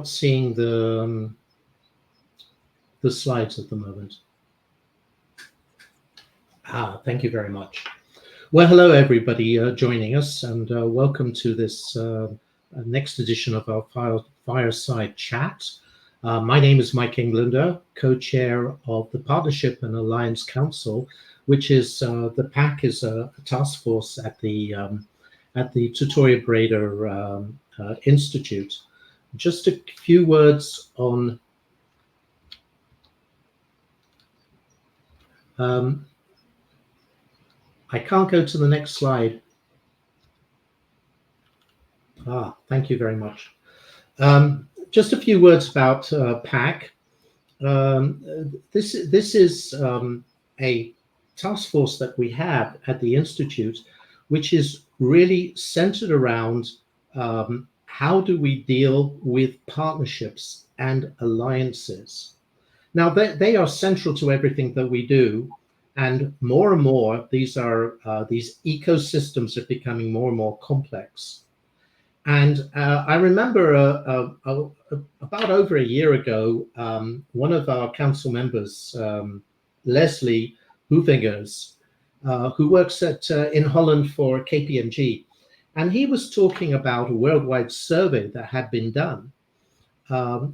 not seeing the slides at the moment. Thank you very much. Well, hello everybody joining us, and welcome to this next edition of our Fireside chat. My name is Mike Englander, co-chair of the Partnership and Alliance Council, which is the PAC is a task force at the Tutoria Breda Institute. Just a few words on I can't go to the next slide. Thank you very much. Just a few words about PAC. This is a task force that we have at the Institute, which is really centered around how do we deal with partnerships and alliances. Now, they are central to everything that we do. And more, these ecosystems are becoming more and more complex. And I remember about over a year ago, one of our council members, Leslie Hoevingers, who works in Holland for KPMG, and he was talking about a worldwide survey that had been done,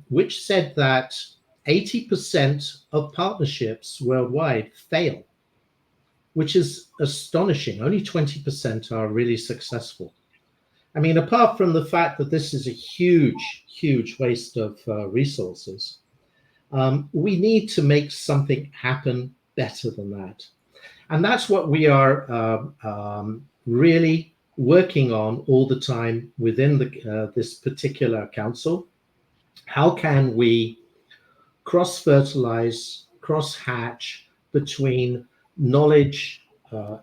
which said that 80% of partnerships worldwide fail, which is astonishing. Only 20% are really successful. I mean, apart from the fact that this is a huge waste of resources, we need to make something happen better than that. And that's what we are really working on all the time within this particular council. How can we cross-fertilize, cross-hatch between knowledge,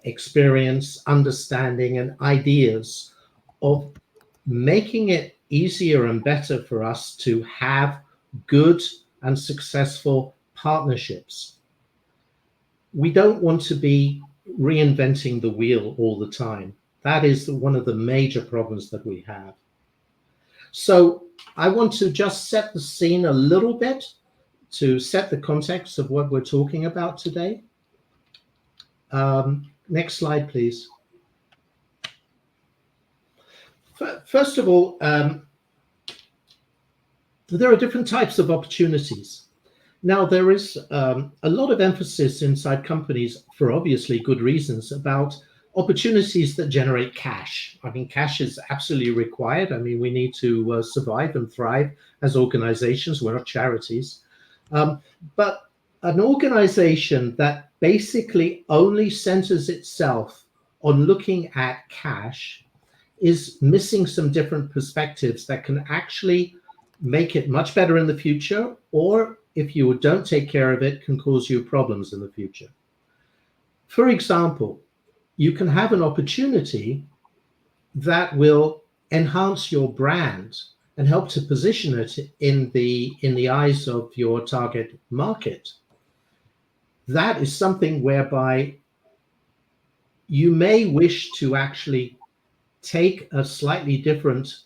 experience, understanding, and ideas of making it easier and better for us to have good and successful partnerships? We don't want to be reinventing the wheel all the time. That is one of the major problems that we have. So I want to just set the scene a little bit to set the context of what we're talking about today. Next slide, please. First of all, there are different types of opportunities. Now, there is a lot of emphasis inside companies, for obviously good reasons, about opportunities that generate cash. I mean, cash is absolutely required. I mean, we need to survive and thrive as organizations. We're not charities. But an organization that basically only centers itself on looking at cash is missing some different perspectives that can actually make it much better in the future, or if you don't take care of it, can cause you problems in the future. For example, you can have an opportunity that will enhance your brand and help to position it in the eyes of your target market. That is something whereby you may wish to actually take a slightly different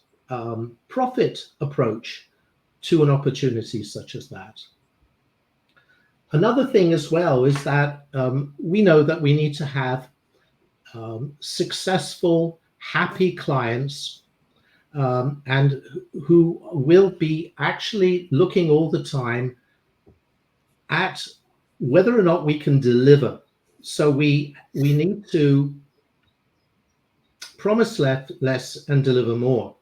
profit approach to an opportunity such as that. Another thing as well is that we know that we need to have successful, happy clients and who will be actually looking all the time at whether or not we can deliver. So we need to promise less and deliver more.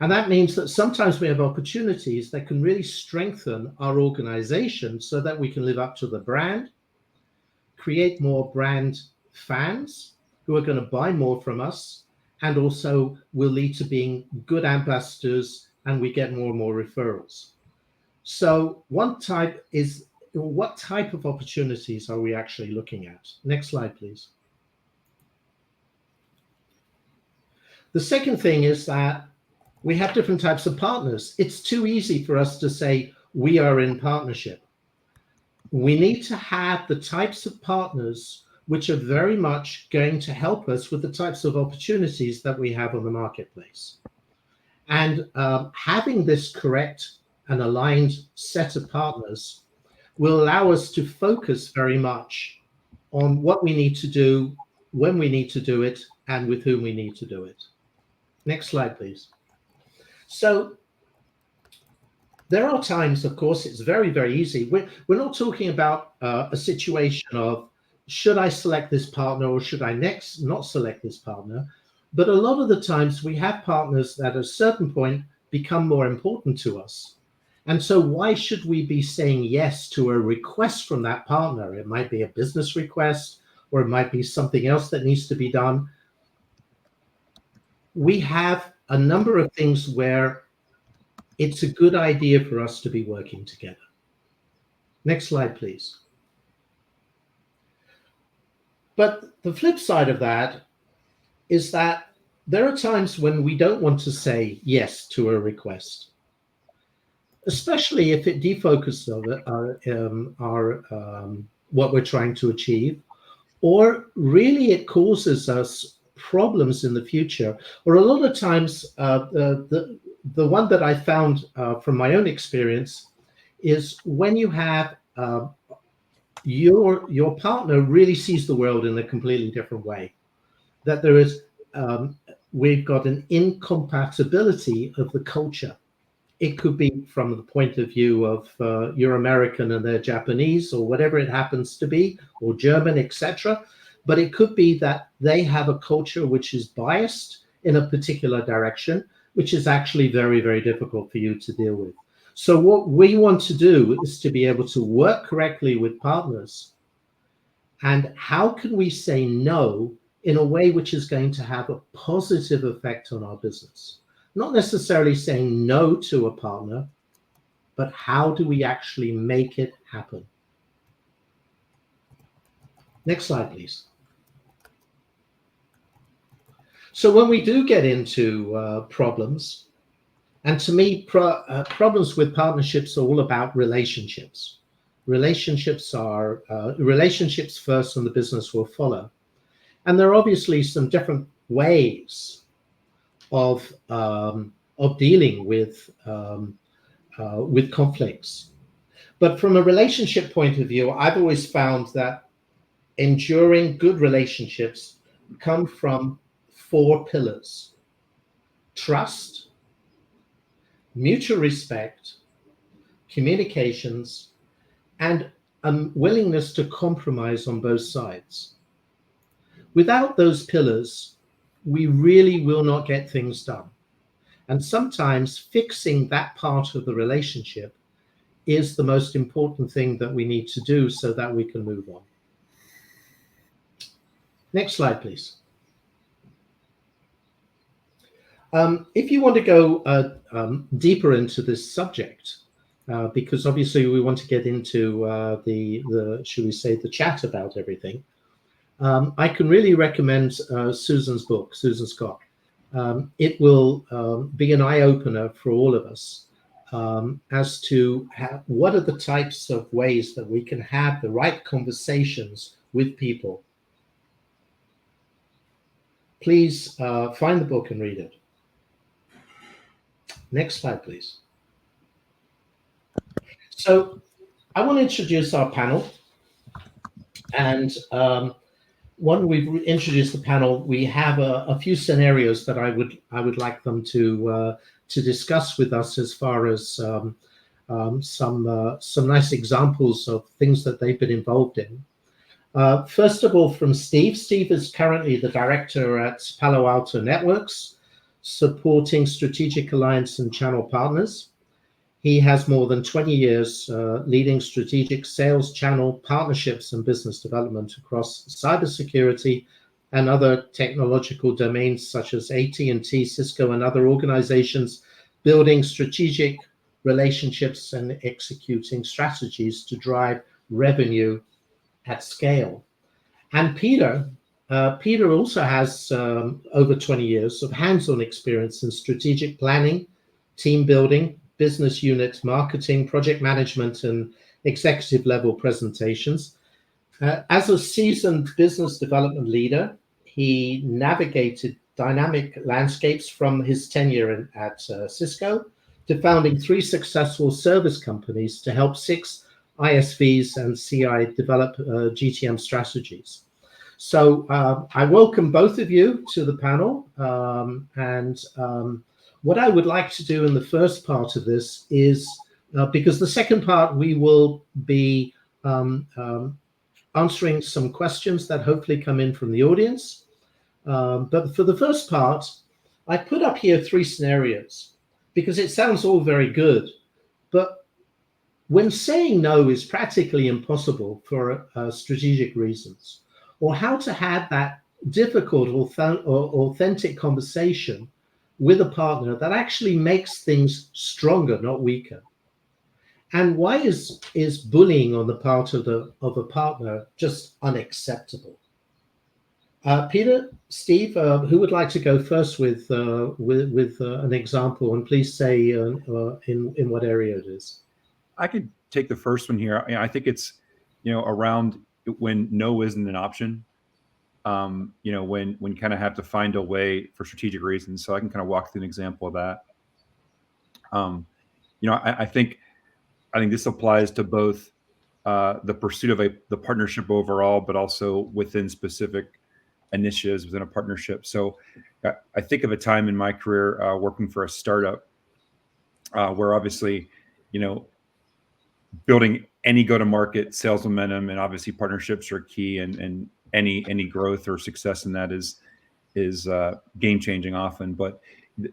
And that means that sometimes we have opportunities that can really strengthen our organization so that we can live up to the brand, create more brand fans who are going to buy more from us, and also will lead to being good ambassadors, and we get more and more referrals. So what type of opportunities are we actually looking at? Next slide, please. The second thing is that we have different types of partners. It's too easy for us to say we are in partnership. We need to have the types of partners which are very much going to help us with the types of opportunities that we have on the marketplace. And having this correct and aligned set of partners will allow us to focus very much on what we need to do, when we need to do it, and with whom we need to do it. Next slide, please. So there are times, of course, it's very, very easy. We're not talking about a situation of should I select this partner or should I next not select this partner? But a lot of the times we have partners that at a certain point become more important to us. And so why should we be saying yes to a request from that partner? It might be a business request, or it might be something else that needs to be done. We have a number of things where it's a good idea for us to be working together. Next slide, please. But the flip side of that is that there are times when we don't want to say yes to a request, especially if it defocuses what we're trying to achieve, or really it causes us problems in the future. Or a lot of times, the one that I found from my own experience is when you have your partner really sees the world in a completely different way, that there is we've got an incompatibility of the culture. It could be from the point of view of you're American and they're Japanese, or whatever it happens to be, or German, etc. But it could be that they have a culture which is biased in a particular direction, which is actually very, very difficult for you to deal with. So what we want to do is to be able to work correctly with partners. And how can we say no in a way which is going to have a positive effect on our business? Not necessarily saying no to a partner, but how do we actually make it happen? Next slide, please. So when we do get into problems, and to me, problems with partnerships are all about relationships. Relationships are relationships first, and the business will follow. And there are obviously some different ways of dealing with conflicts. But from a relationship point of view, I've always found that enduring good relationships come from 4 pillars: trust, mutual respect, communications, and a willingness to compromise on both sides. Without those pillars, we really will not get things done. And sometimes fixing that part of the relationship is the most important thing that we need to do so that we can move on. Next slide, please. If you want to go deeper into this subject, because obviously we want to get into the should we say, the chat about everything, I can really recommend Susan's book, Susan Scott. It will be an eye-opener for all of us as to what are the types of ways that we can have the right conversations with people. Please find the book and read it. Next slide, please. So I want to introduce our panel. And when we've introduced the panel, we have a few scenarios that I would like them to discuss with us, as far as some nice examples of things that they've been involved in. First of all, from Steve. Steve is currently the director at Palo Alto Networks, supporting strategic alliance and channel partners. He has more than 20 years leading strategic sales, channel partnerships, and business development across cybersecurity and other technological domains such as AT&T, Cisco, and other organizations, building strategic relationships and executing strategies to drive revenue at scale. And Peter also has over 20 years of hands-on experience in strategic planning, team building, business unit marketing, project management, and executive level presentations. As a seasoned business development leader, he navigated dynamic landscapes from his tenure at Cisco to founding 3 successful service companies to help 6 ISVs and CI develop GTM strategies. So I welcome both of you to the panel. What I would like to do in the first part of this is, because the second part we will be answering some questions that hopefully come in from the audience. But for the first part, I put up here 3 scenarios because it sounds all very good, but when saying no is practically impossible for strategic reasons, or how to have that difficult or authentic conversation with a partner that actually makes things stronger, not weaker. And why is bullying on the part of a partner just unacceptable? Peter, Steve, who would like to go first with an example, and please say in what area it is. I could take the first one here. I think it's around when no isn't an option. When you kind of have to find a way for strategic reasons. So I can kind of walk through an example of that. I think this applies to both the pursuit of the partnership overall, but also within specific initiatives within a partnership. So I think of a time in my career working for a startup where obviously, building any go-to-market sales momentum and obviously partnerships are key, and any growth or success in that is game-changing often. But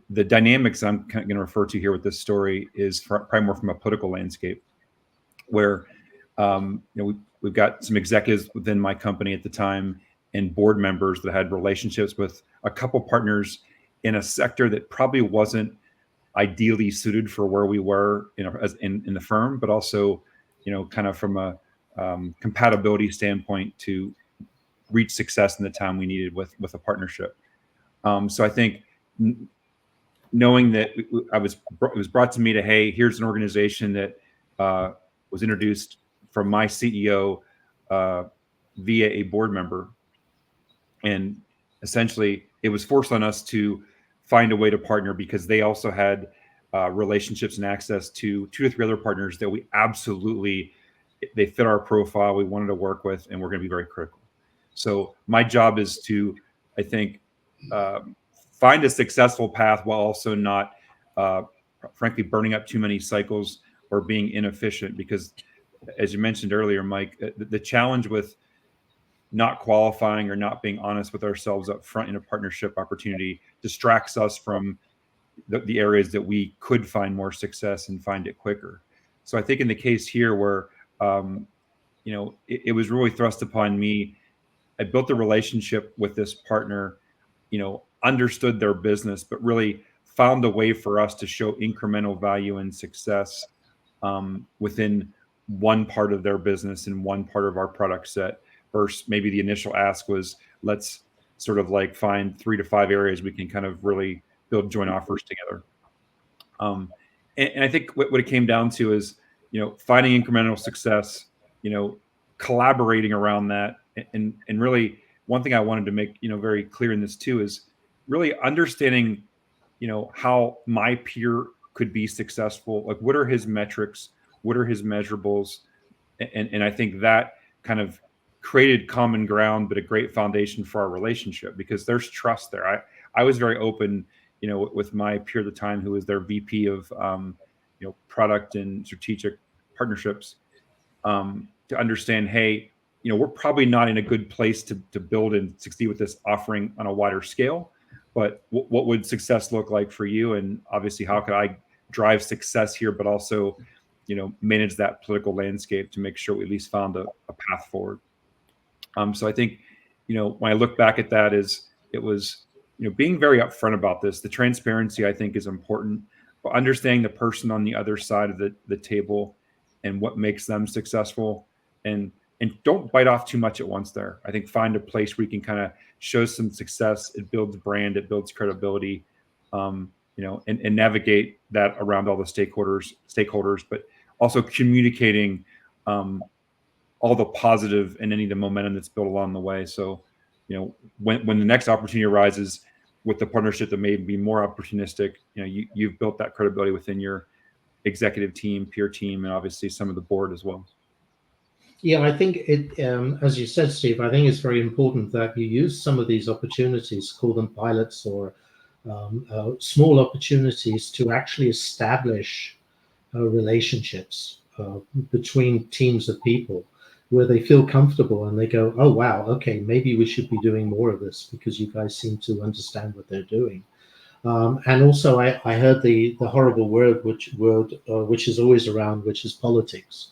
the dynamics I'm kind of going to refer to here with this story is probably more from a political landscape, where we've got some executives within my company at the time and board members that had relationships with a couple partners in a sector that probably wasn't ideally suited for where we were as in the firm, but also kind of from a compatibility standpoint to reach success in the time we needed with a partnership. So I think knowing that it was brought to me to, hey, here's an organization that was introduced from my CEO via a board member, and essentially it was forced on us to find a way to partner because they also had relationships and access to 2 to 3 other partners that we absolutely, they fit our profile, we wanted to work with, and we're going to be very critical. So my job is to, I think, find a successful path while also not, frankly, burning up too many cycles or being inefficient. Because as you mentioned earlier, Mike, the challenge with not qualifying or not being honest with ourselves up front in a partnership opportunity distracts us from the areas that we could find more success and find it quicker. So I think in the case here where, it was really thrust upon me, I built a relationship with this partner, understood their business, but really found a way for us to show incremental value and success within one part of their business and one part of our product set. Versus maybe the initial ask was, let's sort of like find 3 to 5 areas we can kind of really build joint offers together. And I think what it came down to is, finding incremental success, collaborating around that. And really one thing I wanted to make, very clear in this too, is really understanding, how my peer could be successful. Like, what are his metrics? What are his measurables? And I think that kind of created common ground, but a great foundation for our relationship because there's trust there. I was very open, with my peer at the time, who was their VP of, product and strategic partnerships, to understand, hey, we're probably not in a good place to build and succeed with this offering on a wider scale, but what would success look like for you? And obviously, how could I drive success here, but also, manage that political landscape to make sure we at least found a path forward. So I think, when I look back at that, it was, being very upfront about this. The transparency, I think, is important, but understanding the person on the other side of the table and what makes them successful, and don't bite off too much at once there. I think find a place where you can kind of show some success. It builds brand, it builds credibility, and navigate that around all the stakeholders, but also communicating all the positive and any of the momentum that's built along the way. So, when the next opportunity arises, with the partnership that may be more opportunistic, you've built that credibility within your executive team, peer team, and obviously some of the board as well. Yeah, I think as you said, Steve, I think it's very important that you use some of these opportunities, call them pilots or small opportunities, to actually establish relationships between teams of people where they feel comfortable and they go, oh, wow, okay, maybe we should be doing more of this because you guys seem to understand what they're doing. And also, I heard the horrible word which is always around, which is politics.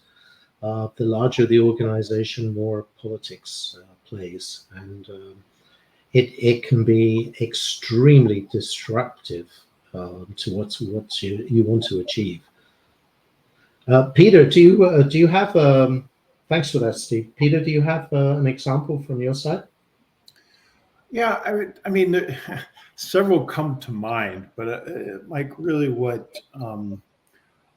The larger the organization, more politics plays, and it can be extremely disruptive to what you want to achieve. Peter, do you have? Thanks for that, Steve. Peter, do you have an example from your side? Yeah, I mean, several come to mind, but like really what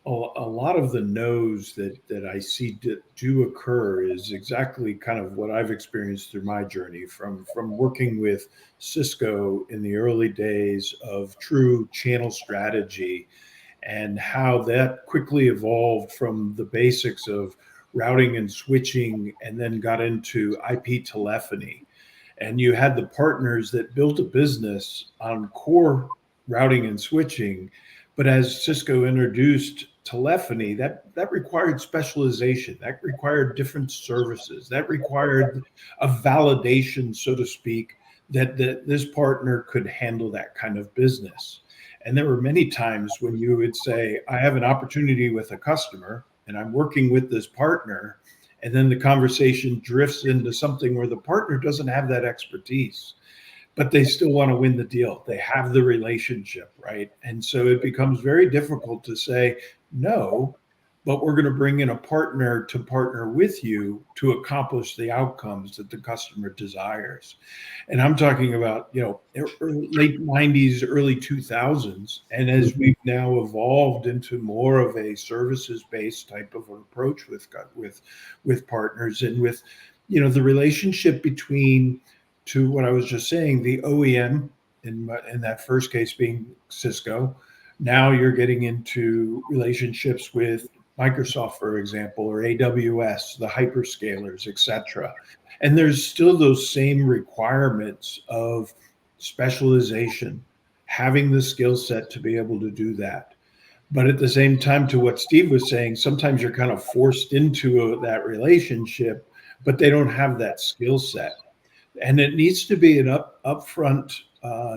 a lot of the no's that I see do occur is exactly kind of what I've experienced through my journey from working with Cisco in the early days of true channel strategy, and how that quickly evolved from the basics of routing and switching and then got into IP telephony. And you had the partners that built a business on core routing and switching. But as Cisco introduced telephony, that required specialization, that required different services, that required a validation, so to speak, that this partner could handle that kind of business. And there were many times when you would say, I have an opportunity with a customer and I'm working with this partner. And then the conversation drifts into something where the partner doesn't have that expertise, but they still want to win the deal. They have the relationship, right? And so it becomes very difficult to say, no, but we're going to bring in a partner to partner with you to accomplish the outcomes that the customer desires. And I'm talking about, late 90s, early 2000s. And as we've now evolved into more of a services-based type of an approach with partners, and with, the relationship between, to what I was just saying, the OEM in that first case being Cisco. Now you're getting into relationships with Microsoft, for example, or AWS, the hyperscalers, et cetera. And there's still those same requirements of specialization, having the skill set to be able to do that. But at the same time, to what Steve was saying, sometimes you're kind of forced into that relationship, but they don't have that skill set. And it needs to be an upfront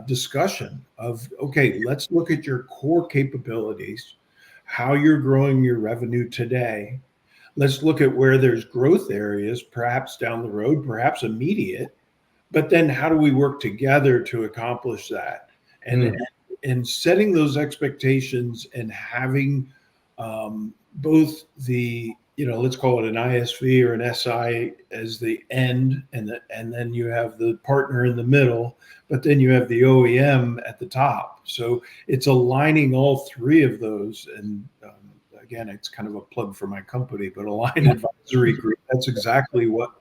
discussion of, okay, let's look at your core capabilities, how you're growing your revenue today. Let's look at where there's growth areas, perhaps down the road, perhaps immediate, but then how do we work together to accomplish that? And setting those expectations and having both the, let's call it an ISV or an SI as the end, and then you have the partner in the middle, but then you have the OEM at the top. So it's aligning all three of those. And again, it's kind of a plug for my company, but Align Advisory Group, that's exactly what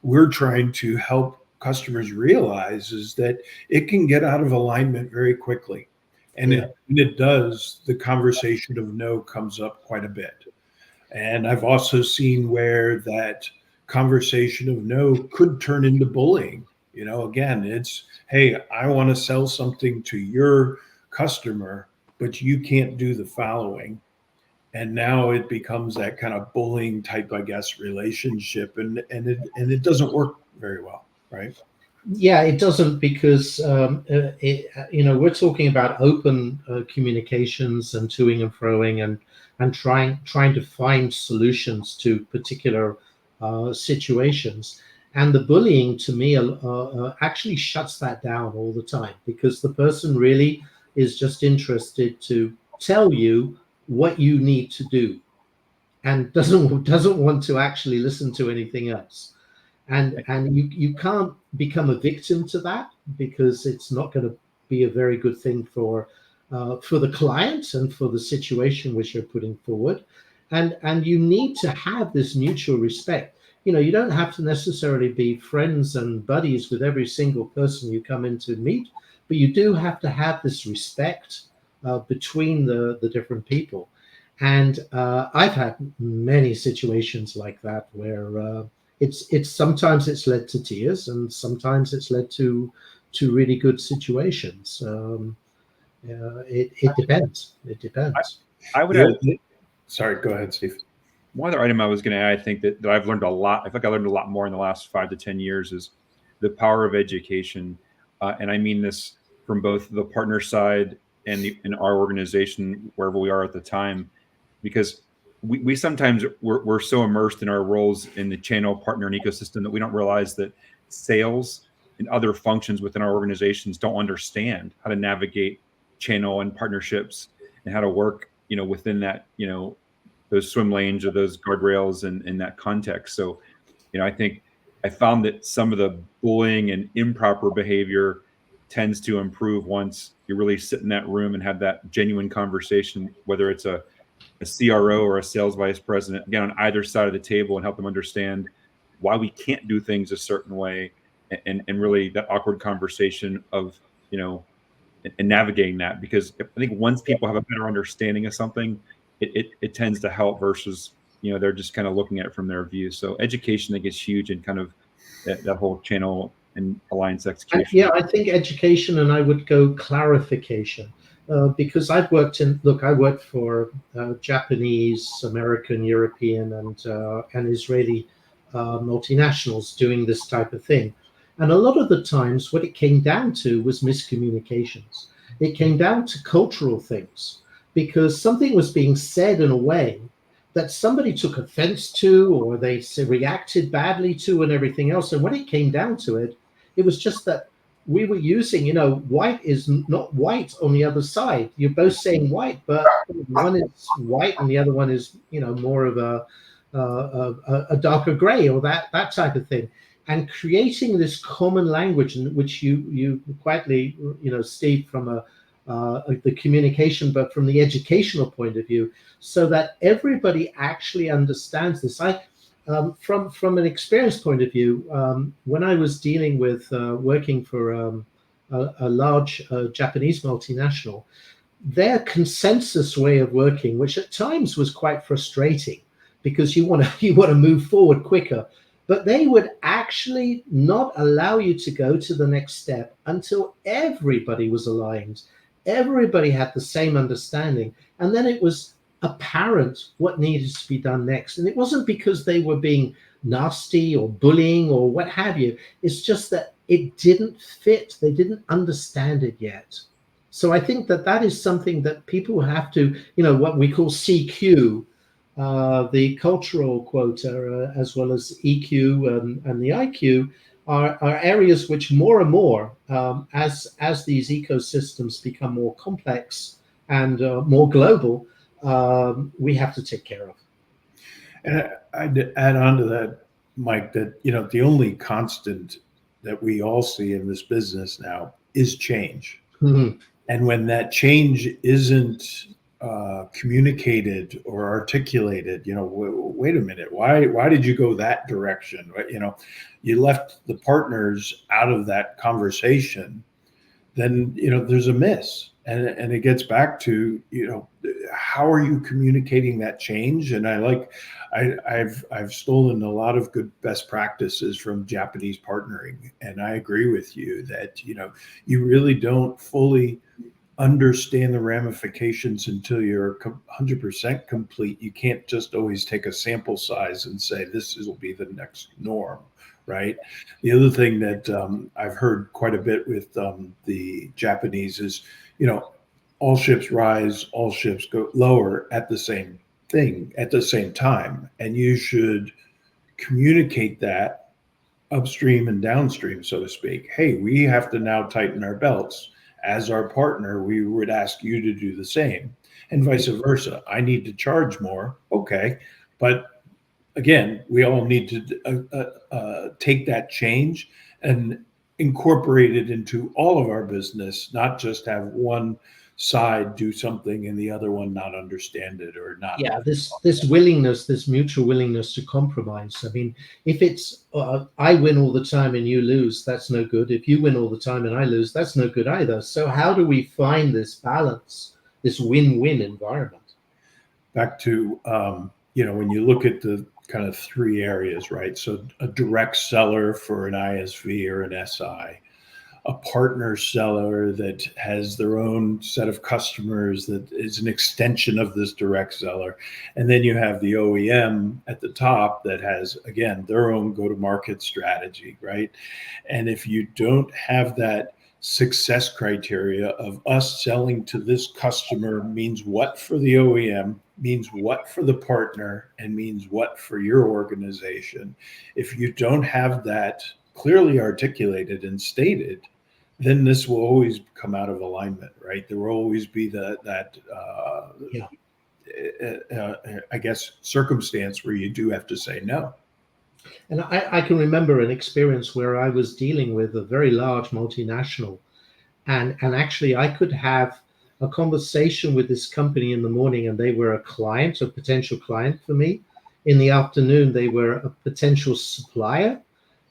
we're trying to help customers realize, is that it can get out of alignment very quickly. And it does, the conversation of no comes up quite a bit. And I've also seen where that conversation of no could turn into bullying. Again, it's, hey, I want to sell something to your customer, but you can't do the following. And now it becomes that kind of bullying type, I guess, relationship, and it doesn't work very well, right? Yeah, it doesn't, because we're talking about open communications and toing and froing, and trying to find solutions to particular situations. And the bullying, to me, actually shuts that down all the time, because the person really is just interested to tell you what you need to do, and doesn't want to actually listen to anything else. And you can't become a victim to that, because it's not going to be a very good thing for the client and for the situation which you're putting forward. And you need to have this mutual respect. You don't have to necessarily be friends and buddies with every single person you come in to meet, but you do have to have this respect between the different people. And I've had many situations like that where it's sometimes it's led to tears, and sometimes it's led to really good situations. It depends. It depends. I would The add only- Sorry, go ahead, Steve. one other item I was going to add. I think that I've learned a lot. I think I learned a lot more in the last 5 to 10 years is the power of education. And I mean this from both the partner side and in our organization, wherever we are at the time, because we sometimes we're so immersed in our roles in the channel partner and ecosystem that we don't realize that sales and other functions within our organizations don't understand how to navigate channel and partnerships and how to work, within that, those swim lanes or those guardrails and in that context. So, I think I found that some of the bullying and improper behavior tends to improve once you really sit in that room and have that genuine conversation, whether it's a CRO or a sales vice president, again, on either side of the table, and help them understand why we can't do things a certain way, and really that awkward conversation of, and navigating that. Because I think once people have a better understanding of something, it tends to help versus, they're just kind of looking at it from their view. So education, I think, is huge in kind of that whole channel and alliance execution. Yeah, I think education, and I would go clarification. Because I worked for Japanese, American, European, and Israeli multinationals doing this type of thing. And a lot of the times, what it came down to was miscommunications. It came down to cultural things, because something was being said in a way that somebody took offense to, or they reacted badly to, and everything else. And when it came down to it, it was just that we were using, white is not white on the other side. You're both saying white, but one is white and the other one is, more of a darker gray, or that type of thing. And creating this common language, in which you quietly, Steve, from the communication, but from the educational point of view, so that everybody actually understands this. From an experience point of view, when I was dealing with working for a large Japanese multinational, their consensus way of working, which at times was quite frustrating, because you want to move forward quicker, but they would actually not allow you to go to the next step until everybody was aligned, everybody had the same understanding, and then it was apparent what needed to be done next. And it wasn't because they were being nasty or bullying or what have you. It's just that it didn't fit. They didn't understand it yet. So I think that is something that people have to, what we call CQ, the cultural quota, as well as EQ and the IQ, are areas which more and more, as these ecosystems become more complex and more global, we have to take care of. And I'd add on to that, Mike, that the only constant that we all see in this business now is change. Mm-hmm. And when that change isn't communicated or articulated, wait a minute, why did you go that direction? You left the partners out of that conversation, then there's a miss. And it gets back to, how are you communicating that change? And I've stolen a lot of good best practices from Japanese partnering. And I agree with you that, you really don't fully understand the ramifications until you're 100% complete. You can't just always take a sample size and say, this will be the next norm. Right. The other thing that I've heard quite a bit with the Japanese is, all ships rise, all ships go lower at the same thing at the same time. And you should communicate that upstream and downstream, so to speak. Hey, we have to now tighten our belts. As our partner, we would ask you to do the same, and vice versa. I need to charge more. Okay. But again, we all need to take that change and incorporate it into all of our business, not just have one side do something and the other one not understand it or not. Yeah, this willingness, this mutual willingness to compromise. I mean, if it's I win all the time and you lose, that's no good. If you win all the time and I lose, that's no good either. So how do we find this balance, this win-win environment? Back to when you look at the kind of three areas, right? So a direct seller for an ISV or an SI, a partner seller that has their own set of customers that is an extension of this direct seller. And then you have the OEM at the top that has, again, their own go-to-market strategy, right? And if you don't have that success criteria of us selling to this customer means what for the OEM, means what for the partner, and means what for your organization. If you don't have that clearly articulated and stated, then this will always come out of alignment, right? There will always be I guess, circumstance where you do have to say no. And I can remember an experience where I was dealing with a very large multinational, and actually I could have a conversation with this company in the morning, and they were a client, a potential client for me. In the afternoon, they were a potential supplier,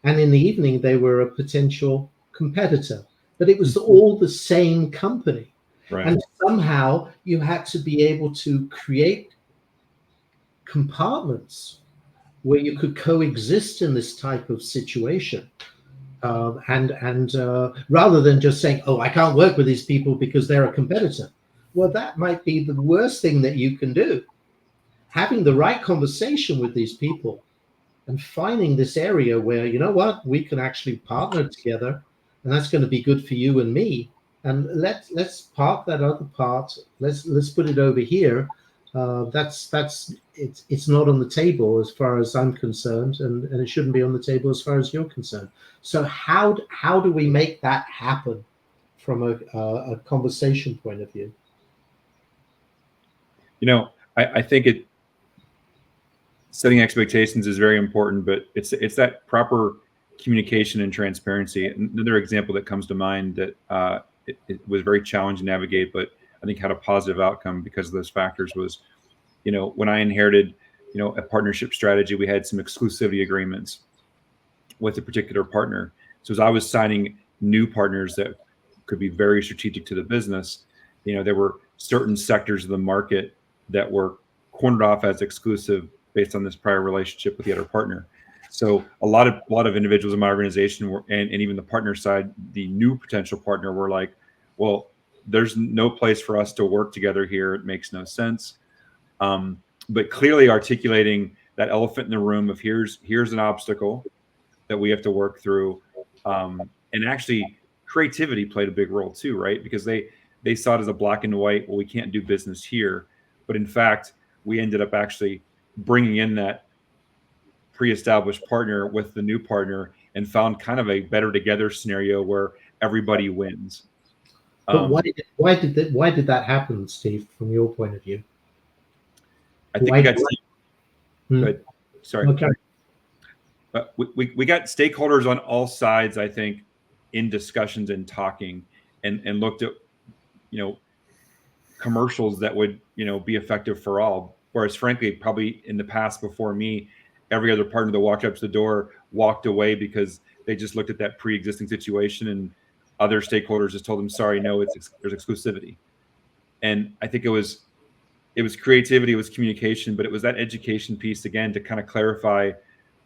and in the evening, they were a potential competitor. But it was all the same company. Right. And somehow you had to be able to create compartments where you could coexist in this type of situation. And rather than just saying, oh, I can't work with these people because they're a competitor. Well, that might be the worst thing that you can do. Having the right conversation with these people and finding this area where, you know what, we can actually partner together, and that's going to be good for you and me. And let's park that other part. Let's put it over here. It's not on the table as far as I'm concerned, and it shouldn't be on the table as far as you're concerned. So how do we make that happen from a conversation point of view? I think setting expectations is very important, but it's that proper communication and transparency. Another example that comes to mind that it was very challenging to navigate, but I think had a positive outcome because of those factors was, when I inherited, a partnership strategy, we had some exclusivity agreements with a particular partner. So as I was signing new partners that could be very strategic to the business, there were certain sectors of the market that were cornered off as exclusive based on this prior relationship with the other partner. So a lot of individuals in my organization were, and even the partner side, the new potential partner, were like, well, there's no place for us to work together here. It makes no sense. But clearly articulating that elephant in the room of here's an obstacle that we have to work through. And actually creativity played a big role too, right? Because they saw it as a black and white, well, we can't do business here. But in fact, we ended up actually bringing in that pre-established partner with the new partner and found kind of a better together scenario where everybody wins. But why did that happen, Steve, from your point of view? I think but sorry. Okay. But we got stakeholders on all sides, I think, in discussions and talking and looked at, commercials that would, be effective for all. Whereas frankly, probably in the past before me, every other partner that walked up to the door walked away because they just looked at that pre-existing situation, and other stakeholders just told them, sorry, no, there's exclusivity. And I think it was creativity, it was communication, but it was that education piece again to kind of clarify,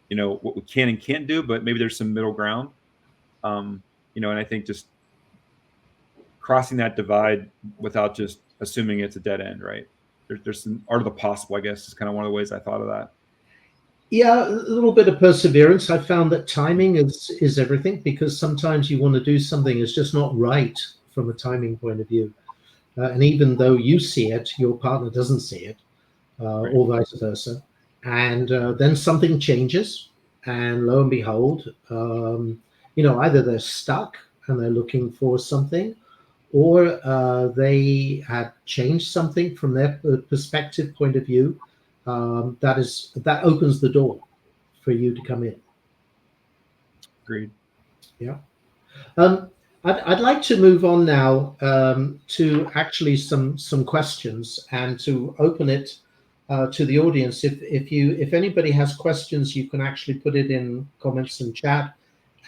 what we can and can't do, but maybe there's some middle ground. And I think just crossing that divide without just assuming it's a dead end, right? There's some art of the possible, I guess, is kind of one of the ways I thought of that. Yeah, a little bit of perseverance. I found that timing is everything, because sometimes you want to do something that's just not right from a timing point of view. And even though you see it, your partner doesn't see it, Right. or vice versa. And then something changes, and lo and behold, either they're stuck and they're looking for something, or they have changed something from their perspective point of view. That opens the door for you to come in. Agreed. Yeah. I'd like to move on now to actually some questions and to open it to the audience. If anybody has questions, you can actually put it in comments and chat,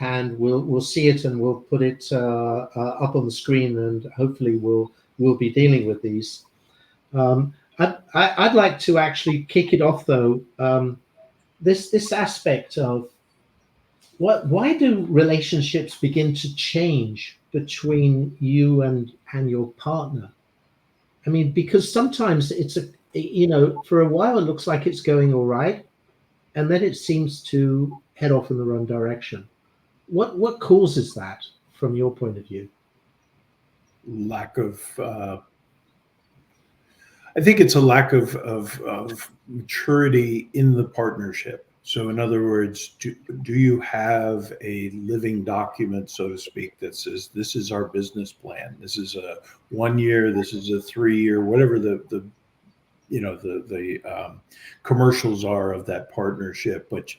and we'll see it and we'll put it up on the screen, and hopefully we'll be dealing with these. I'd like to actually kick it off though. This aspect of why do relationships begin to change between you and your partner? I mean, because sometimes it's for a while it looks like it's going all right, and then it seems to head off in the wrong direction. What causes that from your point of view? Lack of I think it's a lack of maturity in the partnership. So in other words, do you have a living document, so to speak, that says this is our business plan? This is a 1 year, this is a 3 year, whatever the commercials are of that partnership. But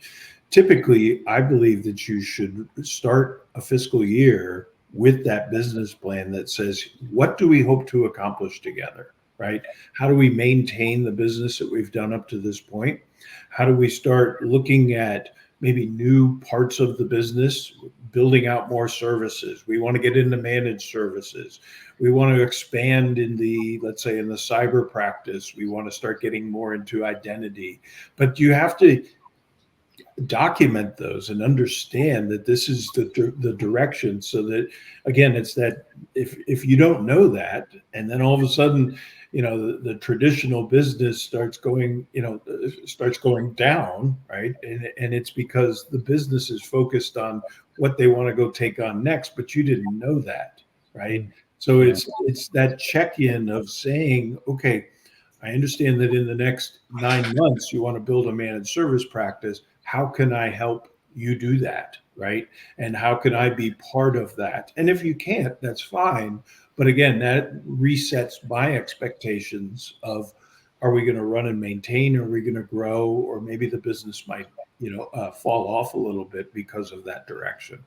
typically, I believe that you should start a fiscal year with that business plan that says, what do we hope to accomplish together? Right? How do we maintain the business that we've done up to this point? How do we start looking at maybe new parts of the business, building out more services? We want to get into managed services. We want to expand in let's say in the cyber practice. We want to start getting more into identity. But you have to document those and understand that this is the direction, so that again, it's that if you don't know that, and then all of a sudden the traditional business starts going down, right? And it's because the business is focused on what they want to go take on next, but you didn't know that, right? So it's that check-in of saying, okay, I understand that in the next 9 months you want to build a managed service practice. How can I help you do that, right? And how can I be part of that? And if you can't, that's fine. But again, that resets my expectations of, are we going to run and maintain? Are we going to grow? Or maybe the business might, fall off a little bit because of that direction.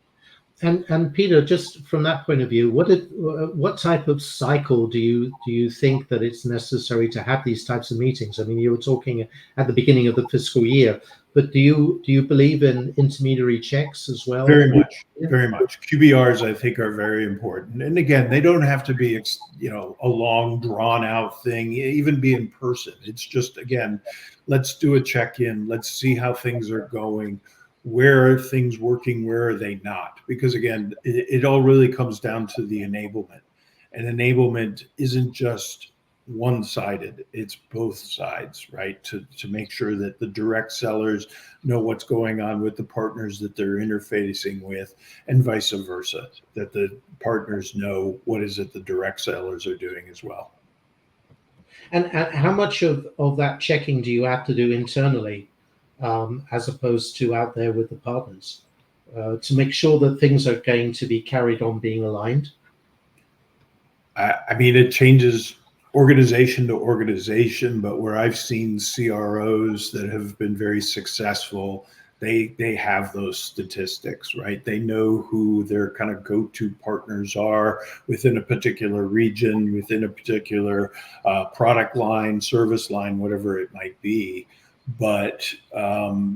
And Peter, just from that point of view, what type of cycle do you think that it's necessary to have these types of meetings? I mean, you were talking at the beginning of the fiscal year, but do you believe in intermediary checks as well? Very much, very much. QBRs, I think, are very important. And again, they don't have to be, a long, drawn out thing, even be in person. It's just, again, let's do a check-in. Let's see how things are going. Where are things working? Where are they not? Because again, it all really comes down to the enablement. And enablement isn't just one-sided, it's both sides, right? To make sure that the direct sellers know what's going on with the partners that they're interfacing with, and vice versa, that the partners know what is it the direct sellers are doing as well. And how much of that checking do you have to do internally, as opposed to out there with the partners, to make sure that things are going to be carried on being aligned? I mean, it changes organization to organization, but where I've seen CROs that have been very successful, they have those statistics, right? They know who their kind of go-to partners are within a particular region, within a particular product line, service line, whatever it might be. But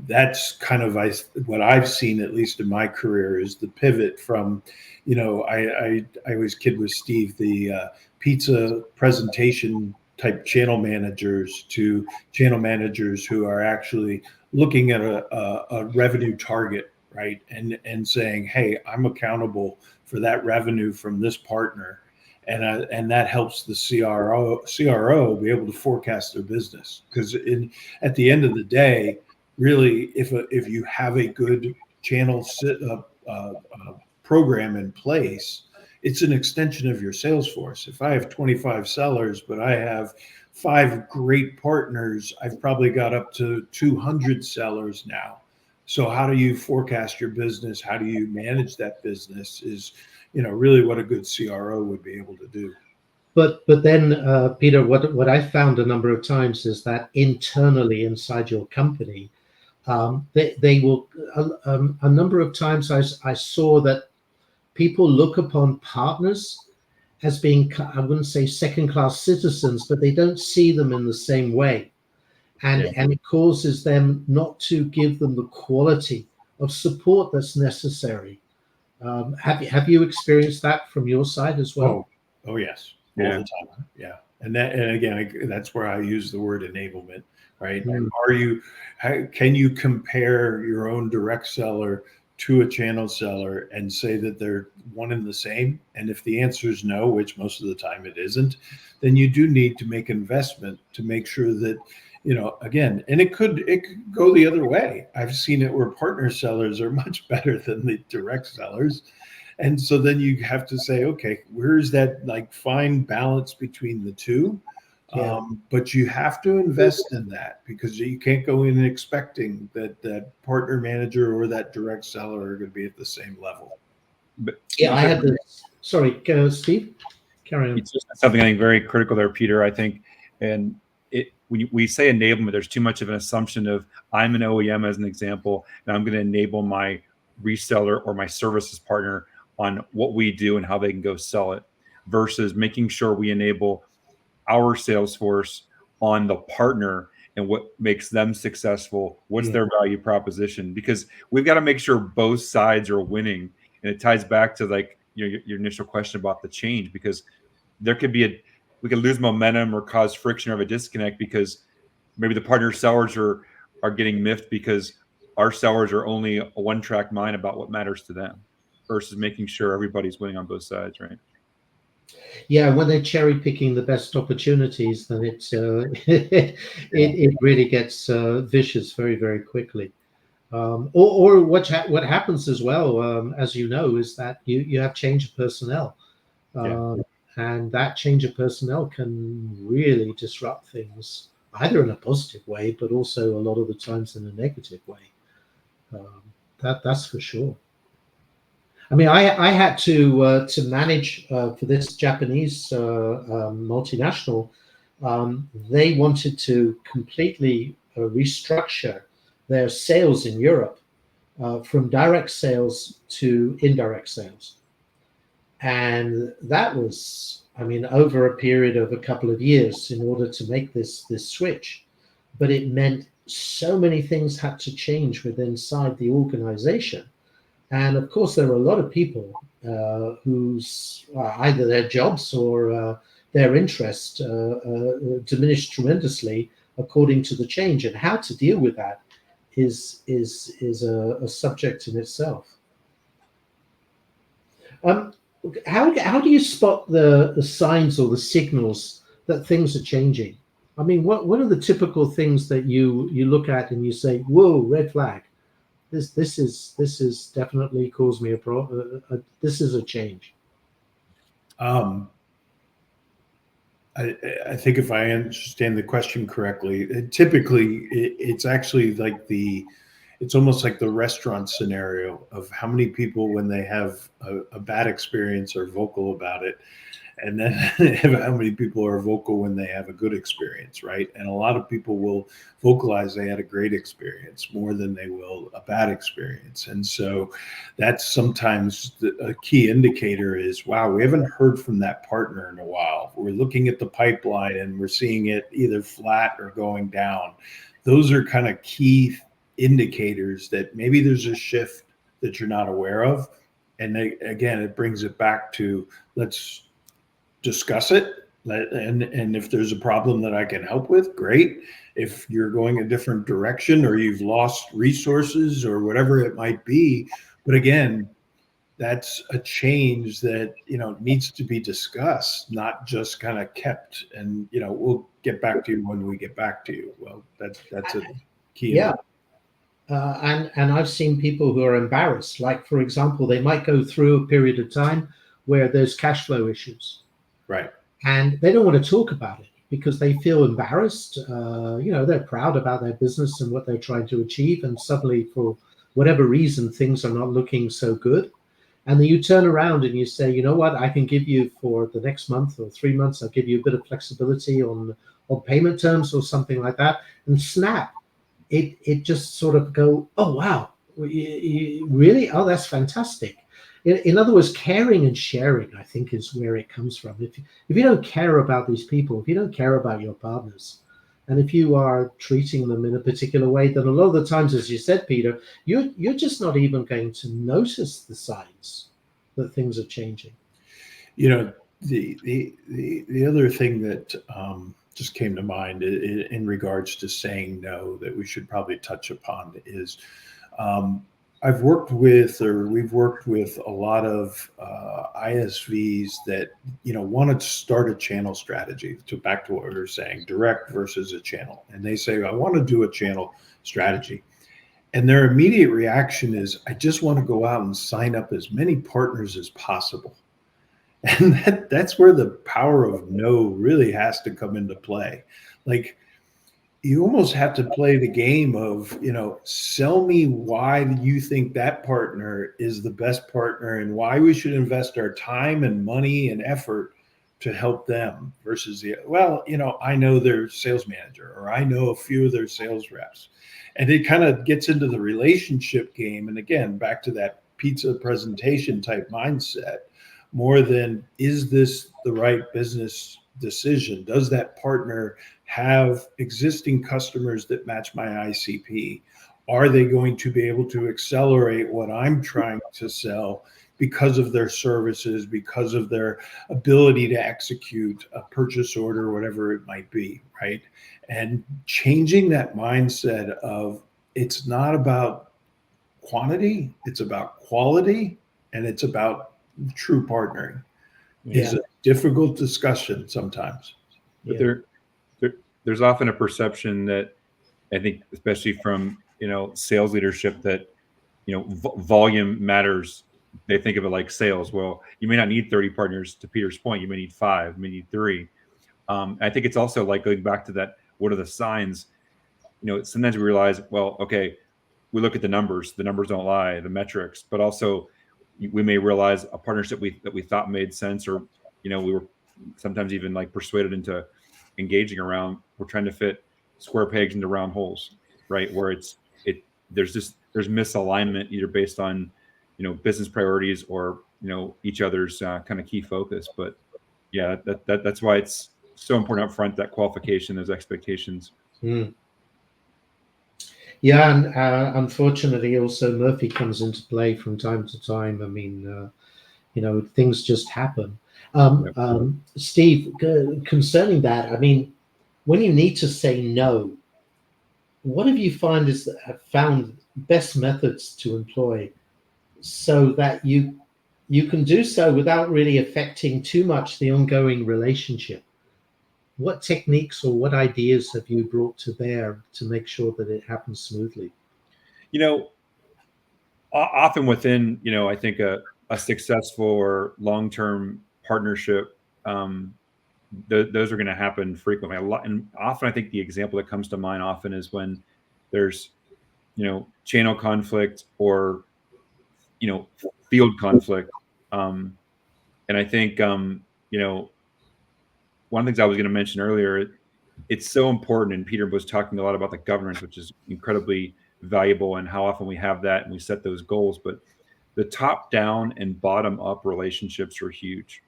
that's kind of what I've seen, at least in my career, is the pivot from, I always kid with Steve, the pizza presentation type channel managers to channel managers who are actually looking at a revenue target, right? And saying, hey, I'm accountable for that revenue from this partner. And that helps the CRO be able to forecast their business, because at the end of the day, really, if you have a good channel program in place, it's an extension of your sales force. If I have 25 sellers, but I have 5 great partners, I've probably got up to 200 sellers now. So how do you forecast your business? How do you manage that business is, really what a good CRO would be able to do. But then, Peter, what I found a number of times is that internally inside your company, they will, a number of times I saw that people look upon partners as being, I wouldn't say second-class citizens, but they don't see them in the same way. And it causes them not to give them the quality of support that's necessary. Have you experienced that from your side as well? Oh yes, all the time. Yeah, and again, that's where I use the word enablement, right? Mm. Can you compare your own direct seller to a channel seller and say that they're one and the same? And if the answer is no, which most of the time it isn't, then you do need to make investment to make sure that, again, and it could go the other way. I've seen it where partner sellers are much better than the direct sellers. And so then you have to say, okay, where's that like fine balance between the two? Yeah. But you have to invest in that, because you can't go in expecting that that partner manager or that direct seller are going to be at the same level. But Yeah, I had this. Sorry, Steve, carry on. it's just something I think very critical there, Peter. I think, and when we say enablement, there's too much of an assumption of I'm an OEM as an example, and I'm going to enable my reseller or my services partner on what we do and how they can go sell it, versus making sure we enable our sales force on the partner and what makes them successful. What's their value proposition? Because we've got to make sure both sides are winning. And it ties back to like your initial question about the change, because there could be we could lose momentum or cause friction or have a disconnect because maybe the partner sellers are getting miffed because our sellers are only a one-track mind about what matters to them, versus making sure everybody's winning on both sides, right? Yeah, when they're cherry picking the best opportunities, then it really gets vicious very, very quickly. Or what happens as well, as you know, is that you have change of personnel, and that change of personnel can really disrupt things, either in a positive way, but also a lot of the times in a negative way. That's for sure. I mean, I had to manage for this Japanese multinational. They wanted to completely restructure their sales in Europe from direct sales to indirect sales, and that was, I mean, over a period of a couple of years in order to make this switch. But it meant so many things had to change within inside the organization. And of course, there are a lot of people whose either their jobs or their interest diminished tremendously according to the change. And how to deal with that is a subject in itself. How do you spot the signs or the signals that things are changing? I mean, what are the typical things that you look at and you say, "Whoa, red flag"? This is definitely caused me a problem. This is a change. I think if I understand the question correctly, typically it's actually like it's almost like the restaurant scenario of how many people, when they have a bad experience, are vocal about it. And then how many people are vocal when they have a good experience, right? And a lot of people will vocalize they had a great experience more than they will a bad experience. And so that's sometimes a key indicator is, wow, we haven't heard from that partner in a while. We're looking at the pipeline and we're seeing it either flat or going down. Those are kind of key indicators that maybe there's a shift that you're not aware of. And again, it brings it back to, let's discuss it, and if there's a problem that I can help with, great. If you're going a different direction or you've lost resources or whatever it might be, but again, that's a change that needs to be discussed, not just kind of kept and we'll get back to you when we get back to you. Well, that's a key. Yeah. And I've seen people who are embarrassed. Like, for example, they might go through a period of time where there's cash flow issues. Right. And they don't want to talk about it because they feel embarrassed. They're proud about their business and what they're trying to achieve. And suddenly, for whatever reason, things are not looking so good. And then you turn around and you say, you know what, I can give you for the next month or 3 months, I'll give you a bit of flexibility on payment terms or something like that. And snap, it just sort of go, oh, wow, really? Oh, that's fantastic. In other words, caring and sharing, I think, is where it comes from. If you don't care about these people, if you don't care about your partners, and if you are treating them in a particular way, then a lot of the times, as you said, Peter, you're just not even going to notice the signs that things are changing. You know, the other thing that just came to mind in regards to saying no that we should probably touch upon is we've worked with a lot of ISVs that want to start a channel strategy. To back to what we were saying, direct versus a channel, and they say, I want to do a channel strategy, and their immediate reaction is, I just want to go out and sign up as many partners as possible. And that's where the power of no really has to come into play. Like, you almost have to play the game of, sell me why you think that partner is the best partner and why we should invest our time and money and effort to help them versus I know their sales manager, or I know a few of their sales reps. And it kind of gets into the relationship game. And again, back to that pizza presentation type mindset, more than, is this the right business decision? Does that partner have existing customers that match my ICP? Are they going to be able to accelerate what I'm trying to sell because of their services, because of their ability to execute a purchase order, whatever it might be, right? And changing that mindset of, it's not about quantity, it's about quality, and it's about true partnering is a difficult discussion sometimes. But there's often a perception that, I think, especially from sales leadership, that volume matters. They think of it like sales. Well, you may not need 30 partners. To Peter's point, you may need 5, you may need 3. I think it's also like going back to that. What are the signs? Sometimes we realize, well, okay, we look at the numbers. The numbers don't lie, the metrics. But also, we may realize a partnership that we thought made sense, or we were sometimes even like persuaded into engaging around. We're trying to fit square pegs into round holes, right? Where there's misalignment, either based on business priorities or each other's kind of key focus. But yeah, that's why it's so important up front, that qualification, those expectations. Yeah, and unfortunately, also Murphy comes into play from time to time. I mean, things just happen. Steve, concerning that, I mean, when you need to say no, what have you found best methods to employ so that you can do so without really affecting too much the ongoing relationship? What techniques or what ideas have you brought to bear to make sure that it happens smoothly? Often within, I think a successful or long-term partnership, those are going to happen frequently. And often, I think the example that comes to mind often is when there's, channel conflict or, field conflict. And I think, one of the things I was going to mention earlier, it's so important, and Peter was talking a lot about the governance, which is incredibly valuable, and how often we have that and we set those goals. But the top down and bottom up relationships are huge,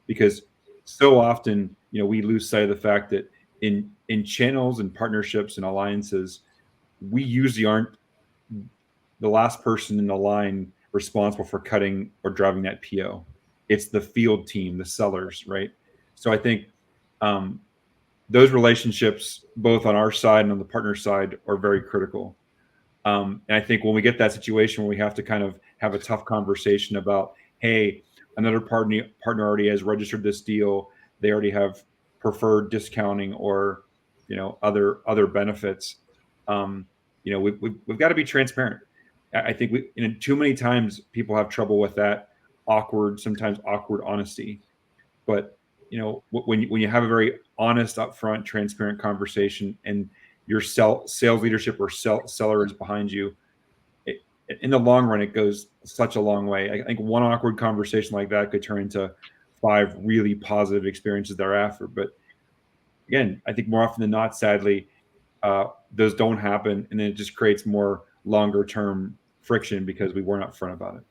because so often, we lose sight of the fact that in channels and partnerships and alliances, we usually aren't the last person in the line responsible for cutting or driving that PO. It's the field team, the sellers, right? So I think those relationships, both on our side and on the partner side, are very critical. And I think when we get that situation where we have to kind of have a tough conversation about, hey, another partner already has registered this deal, they already have preferred discounting or other benefits. We've got to be transparent. I think too many times people have trouble with that sometimes awkward honesty. But when you have a very honest, upfront, transparent conversation, and your sales leadership or seller is behind you, in the long run, it goes such a long way. I think one awkward conversation like that could turn into 5 really positive experiences thereafter. But again, I think more often than not, sadly, those don't happen, and then it just creates more longer term friction because we weren't upfront about it.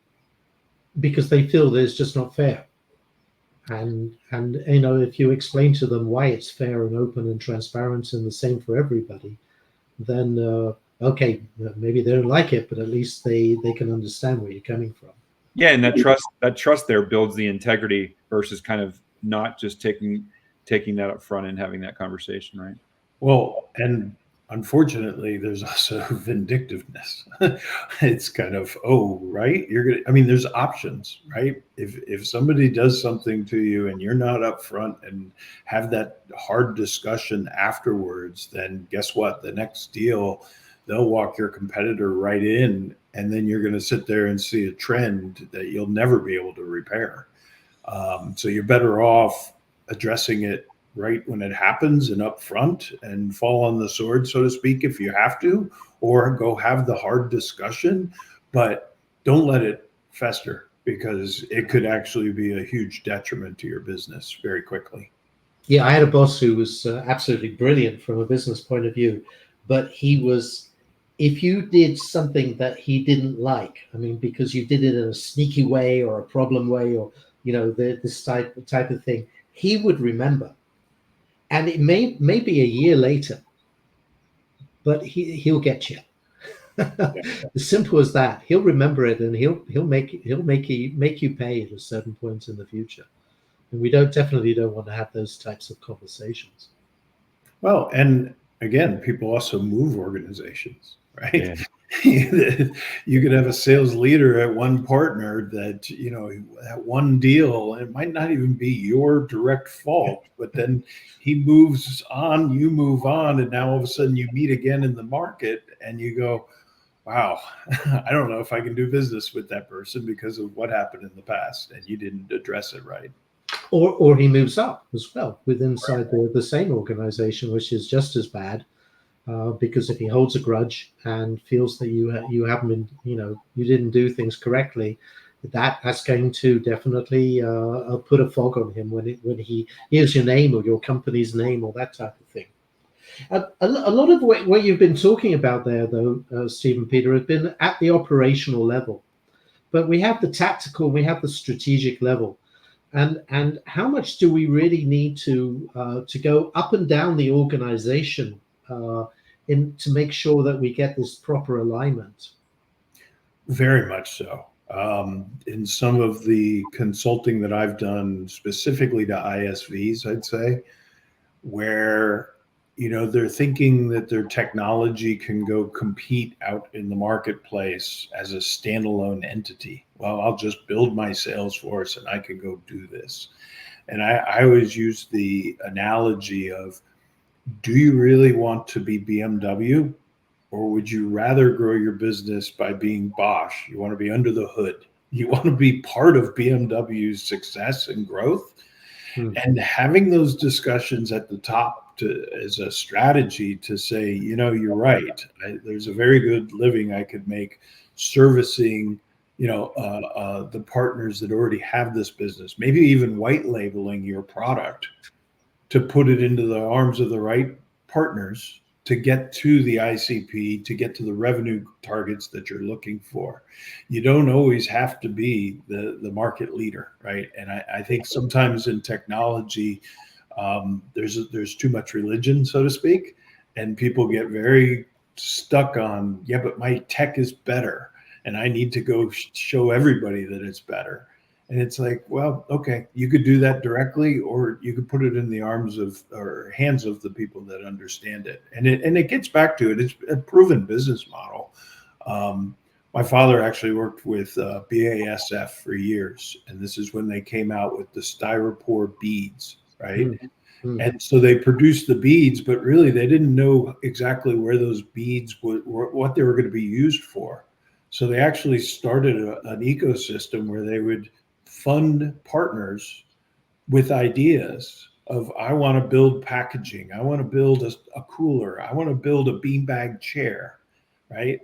because they feel that it's just not fair. And if you explain to them why it's fair and open and transparent and the same for everybody, then okay, maybe they don't like it, but at least they can understand where you're coming from. Yeah, and that trust there builds the integrity versus kind of not just taking that up front and having that conversation, right? Well, and unfortunately, there's also vindictiveness. It's kind of, oh, right, I mean, there's options, right? If somebody does something to you and you're not upfront and have that hard discussion afterwards, then guess what? The next deal, they'll walk your competitor right in, and then you're going to sit there and see a trend that you'll never be able to repair. So you're better off addressing it right when it happens and up front and fall on the sword, so to speak, if you have to, or go have the hard discussion, but don't let it fester, because it could actually be a huge detriment to your business very quickly. Yeah, I had a boss who was absolutely brilliant from a business point of view, but if you did something that he didn't like, I mean, because you did it in a sneaky way or a problem way, or this type of thing, he would remember. And it may be a year later, but he'll get you. As simple as that. He'll remember it, and he'll make you pay at a certain point in the future. And we definitely don't want to have those types of conversations. Well, and again, people also move organizations, right? Yeah. You could have a sales leader at one partner that, that one deal, it might not even be your direct fault, but then he moves on, you move on, and now all of a sudden you meet again in the market and you go, wow, I don't know if I can do business with that person because of what happened in the past, and you didn't address it right. Or he moves up as well inside the same organization, which is just as bad. Because if he holds a grudge and feels that you haven't been, you didn't do things correctly, that's going to definitely put a fog on him when he hears your name or your company's name or that type of thing. A lot of what you've been talking about there, though, Stephen Peter, has been at the operational level, but we have the tactical, we have the strategic level. And how much do we really need to go up and down the organization to make sure that we get this proper alignment? Very much so. In some of the consulting that I've done specifically to ISVs, I'd say, where they're thinking that their technology can go compete out in the marketplace as a standalone entity. Well, I'll just build my sales force and I can go do this. And I always use the analogy of, do you really want to be BMW, or would you rather grow your business by being Bosch? You want to be under the hood. You want to be part of BMW's success and growth. And having those discussions at the top as a strategy to say, you're right. There's a very good living I could make servicing, the partners that already have this business, maybe even white labeling your product to put it into the arms of the right partners to get to the ICP, to get to the revenue targets that you're looking for. You don't always have to be the market leader, right? And I think sometimes in technology, there's too much religion, so to speak, and people get very stuck on, yeah, but my tech is better, and I need to go show everybody that it's better. And it's like, well, okay, you could do that directly, or you could put it in the arms of or hands of the people that understand it. And it gets back to it. It's a proven business model. My father actually worked with BASF for years, and this is when they came out with the styrofoam beads, right? And so they produced the beads, but really they didn't know exactly where those beads what they were going to be used for. So they actually started an ecosystem where they would fund partners with ideas of, I want to build packaging, I want to build a cooler, I want to build a beanbag chair, right?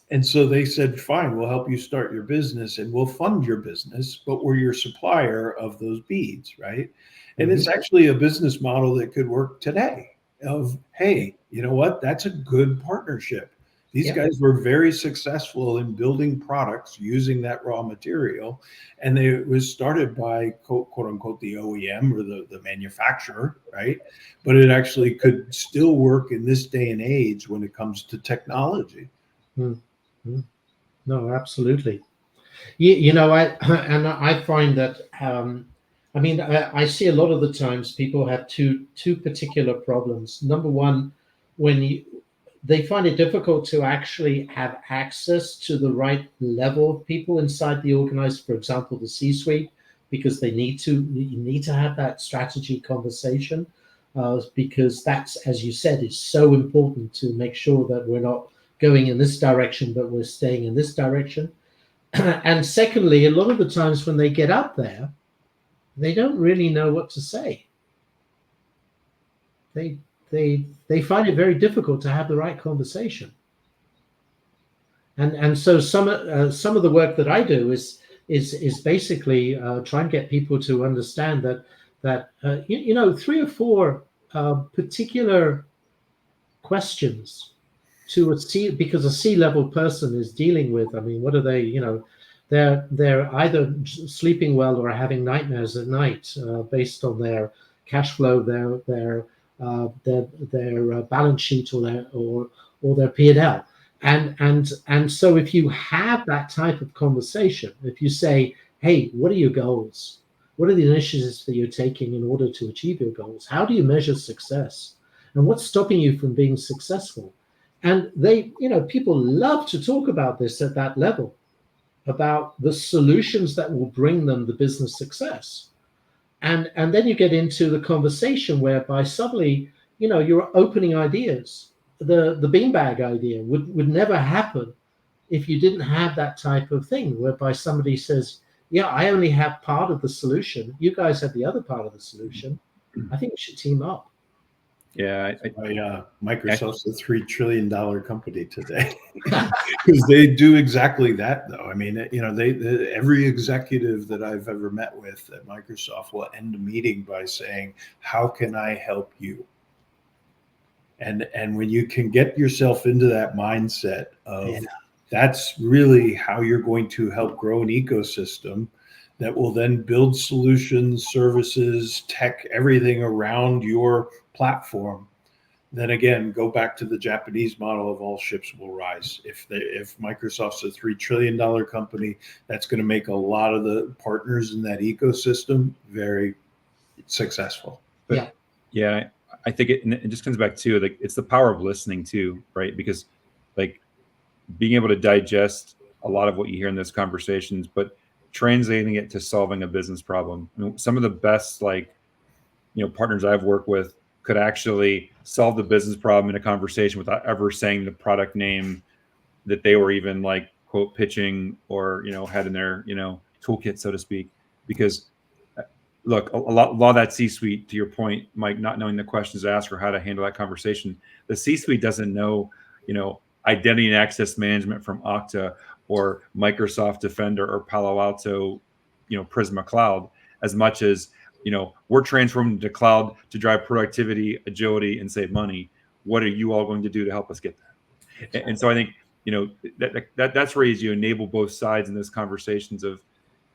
And so they said, fine, we'll help you start your business and we'll fund your business, but we're your supplier of those beads, right? And it's actually a business model that could work today of, hey, you know what? That's a good partnership. These Yep. guys were very successful in building products using that raw material. And it was started by quote unquote the OEM or the manufacturer, right? But it actually could still work in this day and age when it comes to technology. Mm, mm. No, absolutely. You know, I find that I mean I see a lot of the times people have two particular problems. Number one, when they find it difficult to actually have access to the right level of people inside the organized, for example, the C-suite, because you need to have that strategy conversation, because that's, as you said, is so important to make sure that we're not going in this direction, but we're staying in this direction. And secondly, a lot of the times when they get up there, they don't really know what to say. They they find it very difficult to have the right conversation. And so some of the work that I do is basically try and get people to understand that you know, three or four particular questions to a C, because a C-level person is dealing with, I mean, what are they, you know, they're either sleeping well or having nightmares at night based on their cash flow, their balance sheet, or their P&L. And so if you have that type of conversation, if you say, hey, what are your goals? What are the initiatives that you're taking in order to achieve your goals? How do you measure success? And what's stopping you from being successful? And they, you know, people love to talk about this at that level, about the solutions that will bring them the business success. And then you get into the conversation whereby suddenly, you know, you're opening ideas. The beanbag idea would never happen if you didn't have that type of thing whereby somebody says, yeah, I only have part of the solution. You guys have the other part of the solution. I think we should team up. Yeah, Microsoft's a $3 trillion company today because they do exactly that, though. I mean, you know, every executive that I've ever met with at Microsoft will end a meeting by saying, "How can I help you?" And when you can get yourself into that mindset of that's really how you're going to help grow an ecosystem that will then build solutions, services, tech, everything around your platform, then again, go back to the Japanese model of all ships will rise. If Microsoft's a $3 trillion company, that's going to make a lot of the partners in that ecosystem very successful. But yeah, I think it just comes back to, like, it's the power of listening too, right? Because, like, being able to digest a lot of what you hear in those conversations, but translating it to solving a business problem. I mean, some of the best, like, you know, partners I've worked with could actually solve the business problem in a conversation without ever saying the product name that they were even, like, quote, pitching or, you know, had in their, you know, toolkit, so to speak. Because look, a lot of that C-suite, to your point, Mike, not knowing the questions to ask or how to handle that conversation, the C-suite doesn't know, you know, identity and access management from Okta or Microsoft Defender or Palo Alto, you know, Prisma Cloud, as much as, you know, we're transforming to cloud to drive productivity, agility, and save money. What are you all going to do to help us get there? Exactly. And so I think, you know, that's where you enable both sides in those conversations of,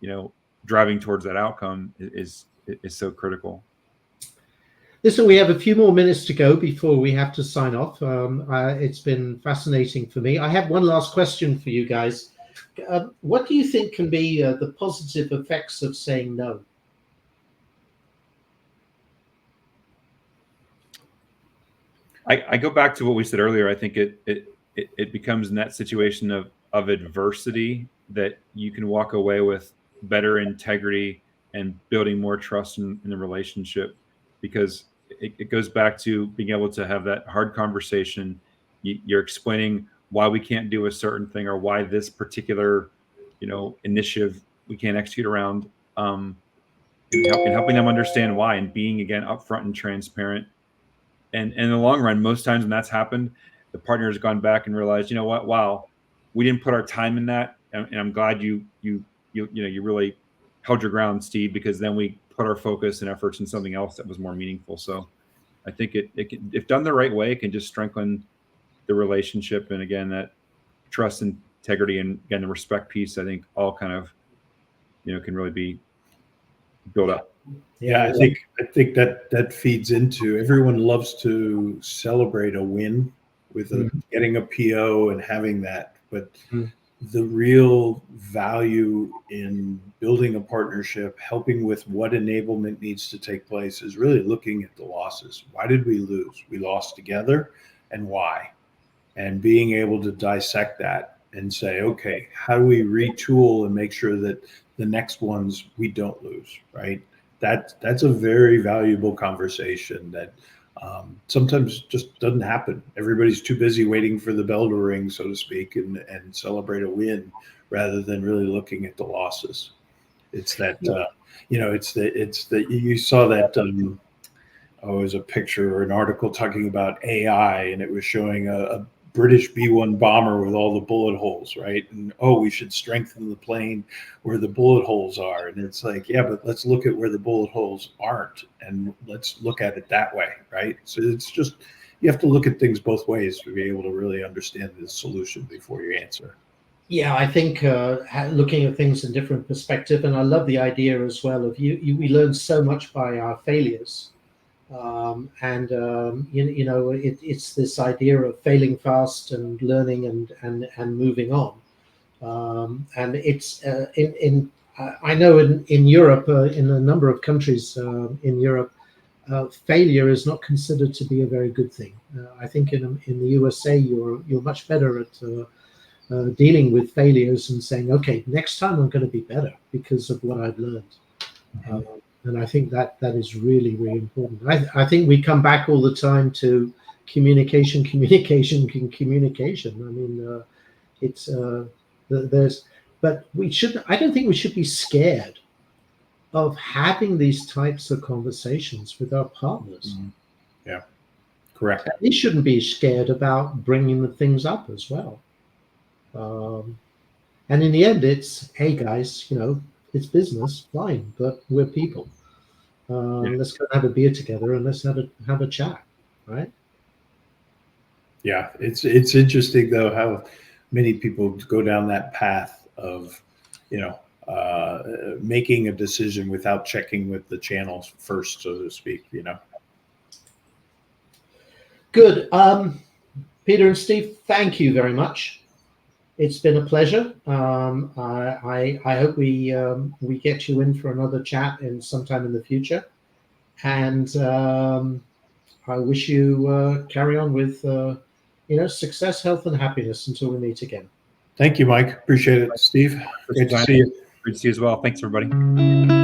you know, driving towards that outcome is so critical. Listen, we have a few more minutes to go before we have to sign off. It's been fascinating for me. I have one last question for you guys. What do you think can be the positive effects of saying no? I go back to what we said earlier. I think it becomes in that situation of adversity that you can walk away with better integrity and building more trust in the relationship, because it goes back to being able to have that hard conversation. You're explaining why we can't do a certain thing or why this particular, you know, initiative we can't execute around, and helping them understand why, and being, again, upfront and transparent. And in the long run, most times when that's happened, the partner has gone back and realized, you know what, wow, we didn't put our time in that, and I'm glad you really held your ground, Steve, because then we put our focus and efforts in something else that was more meaningful. So I think it can, if done the right way, it can just strengthen the relationship, and again, that trust, integrity, and again, the respect piece, I think all kind of, can really be built up. Yeah, I think that feeds into, everyone loves to celebrate a win with getting a PO and having that, but the real value in building a partnership, helping with what enablement needs to take place, is really looking at the losses. Why did we lose? We lost together, and why? And being able to dissect that and say, okay, how do we retool and make sure that the next ones we don't lose, right? That's a very valuable conversation that sometimes just doesn't happen. Everybody's too busy waiting for the bell to ring, so to speak, and celebrate a win rather than really looking at the losses. It's that, it's that you saw that, it was a picture or an article talking about AI, and it was showing a British B-1 bomber with all the bullet holes, right? And we should strengthen the plane where the bullet holes are. And it's like, yeah, but let's look at where the bullet holes aren't, and let's look at it that way, right? So it's just, you have to look at things both ways to be able to really understand the solution before you answer. Yeah, I think looking at things in different perspective, and I love the idea as well of we learn so much by our failures. It's this idea of failing fast and learning and moving on. And it's I know in Europe, in a number of countries in Europe, failure is not considered to be a very good thing. I think in the USA, you're much better at dealing with failures and saying, okay, next time I'm going to be better because of what I've learned. And I think that is really, really important. I think we come back all the time to communication. I mean, it's but we shouldn't. I don't think we should be scared of having these types of conversations with our partners. Yeah, correct. We shouldn't be scared about bringing the things up as well. And in the end, it's, hey guys, it's business, fine, but we're people. Let's go have a beer together and let's have a chat, right? Yeah, it's interesting though how many people go down that path of, making a decision without checking with the channels first, so to speak. Good. Peter and Steve, thank you very much. It's been a pleasure. I hope we get you in for another chat in sometime in the future, and I wish you carry on with success, health, and happiness until we meet again. Thank you, Mike. Appreciate it, Steve. Great to see you. Great to see you as well. Thanks, everybody.